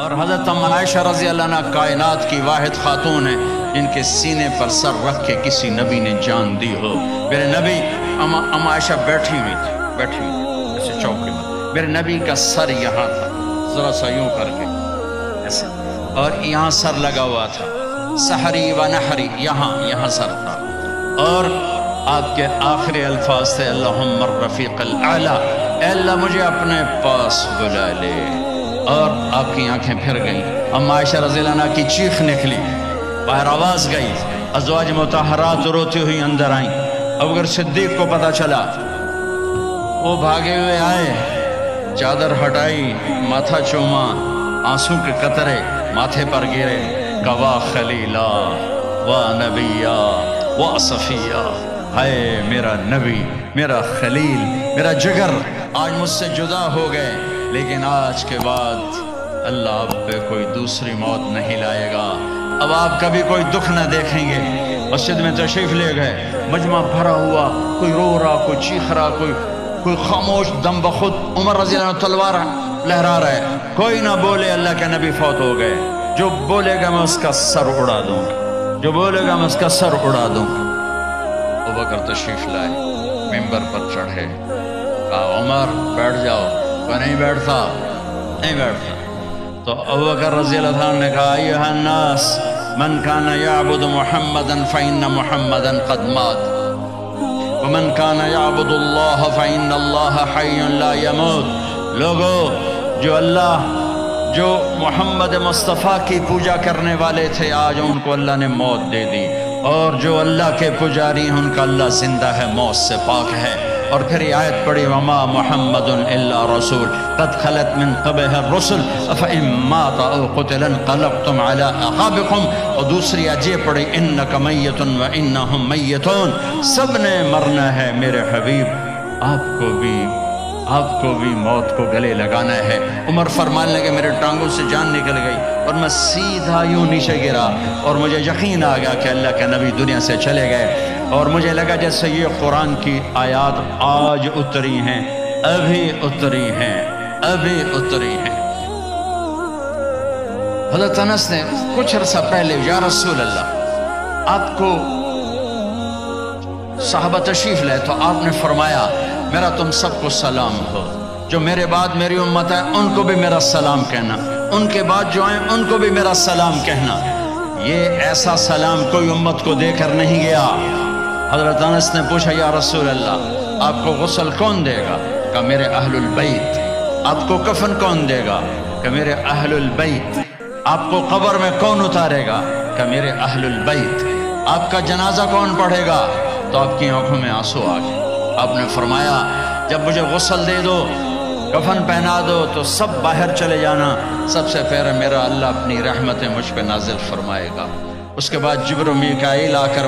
اور حضرت عائشہ رضی اللہ عنہ کائنات کی واحد خاتون ہیں جن کے سینے پر سر رکھ کے کسی نبی نے جان دی ہو۔ میرے نبی عائشہ بیٹھی ہوئی تھی ایسے چوکے میں، میرے نبی کا سر یہاں تھا، ذرا سا یوں کر کے ایسے، اور یہاں سر لگا ہوا تھا، سحری و نحری یہاں سر تھا، اور آپ کے آخری الفاظ تھے اللہم الرفیق الاعلی، اے اللہ مجھے اپنے پاس بلا لے۔ اور آپ کی آنکھیں پھر گئیں، عائشہ رضی اللہ عنہ کی چیخ نکلی، باہر آواز گئی، ازواج مطہرات روتی ہوئی اندر آئیں۔ ابوبکر صدیق کو پتہ چلا، وہ بھاگے ہوئے آئے، چادر ہٹائی، ماتھا چوما، آنسو کے قطرے ماتھے پر گرے، گواہ خلیلا و نبیا و صفیہ، ہائے میرا نبی، میرا خلیل، میرا جگر آج مجھ سے جدا ہو گئے، لیکن آج کے بعد اللہ آپ پہ کوئی دوسری موت نہیں لائے گا، اب آپ کبھی کوئی دکھ نہ دیکھیں گے۔ مسجد میں تشریف لے گئے، مجمع بھرا ہوا، کوئی رو رہا، کوئی چیخ رہا، کوئی خاموش، دم بخود عمر رضی اللہ عنہ تلوار لہرا رہا ہے، کوئی نہ بولے اللہ کے نبی فوت ہو گئے، جو بولے گا میں اس کا سر اڑا دوں گا، جو بولے گا میں اس کا سر اڑا دوں گا۔ ابوبکر تشریف لائے، ممبر پر چڑھے، کہا عمر بیٹھ جاؤ، وہ نہیں بیٹھتا۔ تو ابوبکر رضی اللہ عنہ نے کہا ایھا الناس من کان یعبد محمدا فإن محمدا قد مات ومن کان یعبد اللہ فإن اللہ حی لا یموت۔ لوگو، جو محمد مصطفیٰ کی پوجا کرنے والے تھے، آج ان کو اللہ نے موت دے دی، اور جو اللہ کے پجاری ہیں ان کا اللہ زندہ ہے، موت سے پاک ہے۔ اور پھر یہ آیت پڑھی وما محمد الا رسول قد خلت من قبلہ الرسل افإن مات او قتل انقلبتم على اعقابکم، اور دوسری آیت یہ پڑھی انک میت وانہم میتون، سب نے مرنا ہے میرے حبیب، آپ کو بھی موت کو گلے لگانا ہے۔ عمر فرمانے لگے میرے ٹانگوں سے جان نکل گئی اور میں سیدھا یوں نیچے گرا، اور مجھے یقین آ گیا کہ اللہ کے نبی دنیا سے چلے گئے، اور مجھے لگا جیسے یہ قرآن کی آیات آج اتری ہیں، ابھی اتری ہیں۔ حضرت انس نے کچھ عرصہ پہلے یا رسول اللہ، آپ کو صحابہ تشریف لائے تو آپ نے فرمایا میرا تم سب کو سلام ہو، جو میرے بعد میری امت ہے ان کو بھی میرا سلام کہنا، ان کے بعد جو آئیں ان کو بھی میرا سلام کہنا۔ یہ ایسا سلام کوئی امت کو دے کر نہیں گیا۔ حضرت انس نے پوچھا یا رسول اللہ آپ کو غسل کون دے گا؟ کہ میرے اہل البیت۔ آپ کو کفن کون دے گا؟ کہ میرے اہل البیت۔ آپ کو قبر میں کون اتارے گا؟ کہ میرے اہل البیت۔ آپ کا جنازہ کون پڑھے گا؟ تو آپ کی آنکھوں میں آنسو آ گئے۔ آپ نے فرمایا جب مجھے غسل دے دو، کفن پہنا دو تو سب باہر چلے جانا، سب سے پہلے میرا اللہ اپنی رحمتیں مجھ پہ نازل فرمائے گا، اس کے بعد جبر و میکائیل آ کر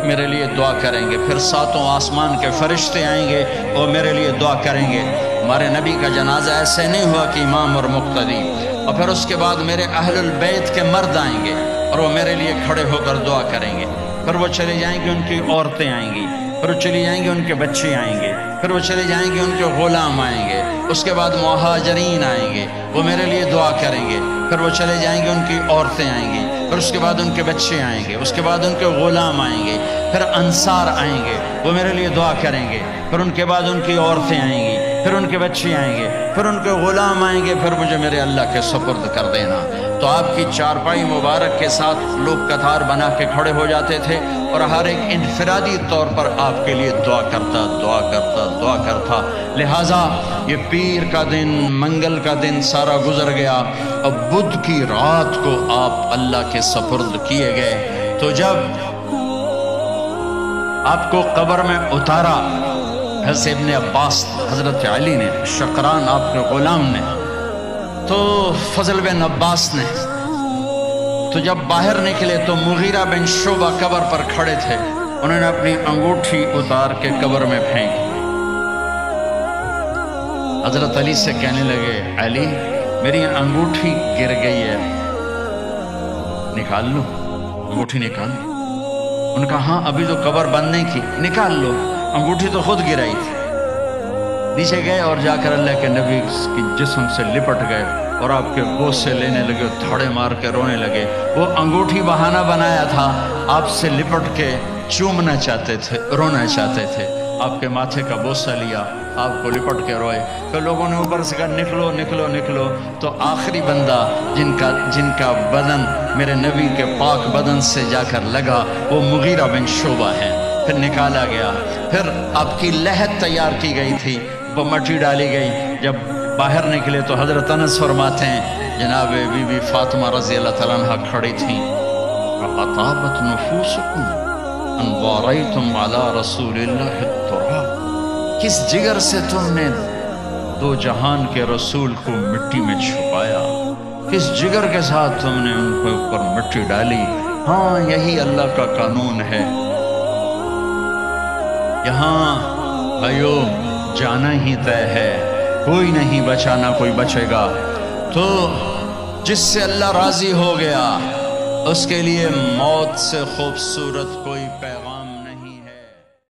میرے لیے دعا کریں گے، پھر ساتوں آسمان کے فرشتے آئیں گے اور میرے لیے دعا کریں گے۔ ہمارے نبی کا جنازہ ایسے نہیں ہوا کہ امام اور مقتدی، اور پھر اس کے بعد میرے اہل البیت کے مرد آئیں گے اور وہ میرے لیے کھڑے ہو کر دعا کریں گے، پھر وہ چلے جائیں گے، ان کی عورتیں آئیں گی، پھر وہ چلی جائیں گے، ان کے بچے آئیں گے، پھر وہ چلے جائیں گے، ان کے غلام آئیں گے، اس کے بعد مہاجرین آئیں گے، وہ میرے لیے دعا کریں گے، پھر وہ چلے جائیں گے، ان کی عورتیں آئیں گی، پھر اس کے بعد ان کے بچے آئیں گے، اس کے بعد ان کے غلام آئیں گے، پھر انصار آئیں گے، وہ میرے لیے دعا کریں گے، پھر ان کے بعد ان کی عورتیں آئیں گی، پھر ان کے بچے آئیں گے، پھر ان کے غلام آئیں گے، پھر مجھے میرے اللہ کے سپرد کر دینا۔ تو آپ کی چارپائی مبارک کے ساتھ لوگ قطار بنا کے کھڑے ہو جاتے تھے، اور ہر ایک انفرادی طور پر آپ کے لیے دعا کرتا۔ لہٰذا یہ پیر کا دن، منگل کا دن سارا گزر گیا، اب بدھ کی رات کو آپ اللہ کے سپرد کیے گئے۔ تو جب آپ کو قبر میں اتارا، حضرت ابن عباس، حضرت علی نے، شقران آپ کے غلام نے، تو فضل بن عباس نے، تو جب باہر نکلے تو مغیرہ بن شعبہ قبر پر کھڑے تھے، انہوں نے اپنی انگوٹھی اتار کے قبر میں پھینکی۔ حضرت علی سے کہنے لگے علی میری انگوٹھی گر گئی ہے، نکال لو، انگوٹھی نکال لو۔ انہوں نے کہا ہاں ابھی تو قبر بند نہیں کی، نکال لو، انگوٹھی تو خود گرائی تھی۔ نیچے گئے اور جا کر اللہ کے نبی کی جسم سے لپٹ گئے اور آپ کے بوسے لینے لگے، تھوڑے مار کے رونے لگے۔ وہ انگوٹھی بہانہ بنایا تھا، آپ سے لپٹ کے چومنا چاہتے تھے، رونا چاہتے تھے۔ آپ کے ماتھے کا بوسہ لیا، آپ کو لپٹ کے روئے۔ تو لوگوں نے اوپر سے کہا نکلو نکلو نکلو۔ تو آخری بندہ جن کا بدن میرے نبی کے پاک بدن سے جا کر لگا وہ مغیرہ بن شعبہ ہیں۔ پھر نکالا گیا، پھر آپ کی لحد تیار کی گئی تھی، وہ مٹی ڈالی گئی۔ جب باہر نکلے تو حضرت انس فرماتے ہیں جناب بی بی فاطمہ رضی اللہ تعالیٰ عنہ کھڑی تھیں۔ اطابت نفوسکم ان واریتم علی رسول اللہ التراب، کس جگر سے تم نے دو جہان کے رسول کو مٹی میں چھپایا، کس جگر کے ساتھ تم نے ان کے اوپر مٹی ڈالی۔ ہاں یہی اللہ کا قانون ہے، یہاں بھائیو جانا ہی طے ہے، کوئی نہیں بچانا، کوئی بچے گا۔ تو جس سے اللہ راضی ہو گیا اس کے لیے موت سے خوبصورت کوئی پیغام